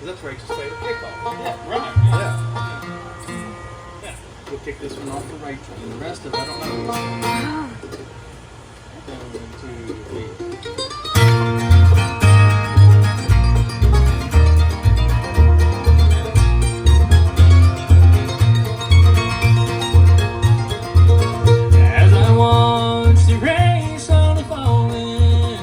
that's Rachel's favorite kickoff. Yeah, right. Yeah. We'll kick this one off for Rachel, and the rest of it, I don't know. 1, 2, 3. As I watch the rain slowly falling,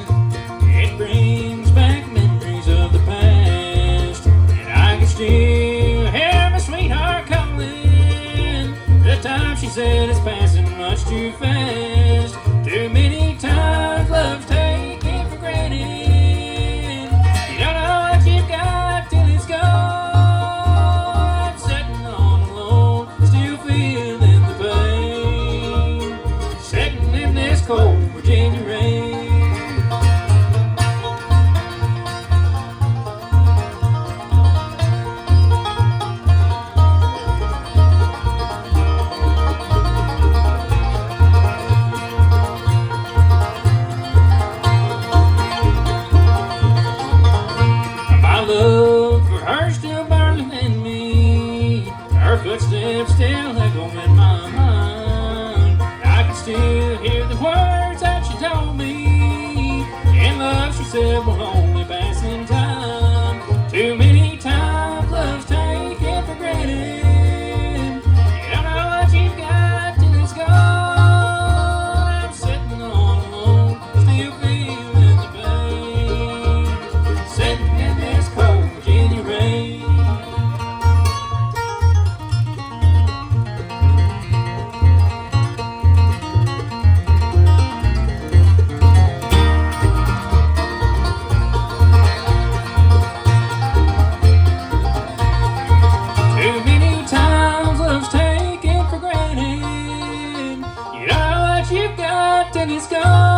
it brings back memories of the past, and I can still hear my sweetheart calling. The time she said is passing much too fast. Too many times love's taken for granted. You don't know what you've got till it's gone. I'm sitting all alone, still feeling the pain. Sitting in this cold Virginia rain. My love for her still burning in me. Her footsteps still echo in my mind. I can still hear the words that she told me. In love, she said, we're only passing time. Too many times love's taken for granted. You don't know what you've got till it's gone. I'm sitting all alone, still feeling the pain. Sitting in this cold Virginia rain. Too many times love's taken for granted. You know what you've got till it's gone.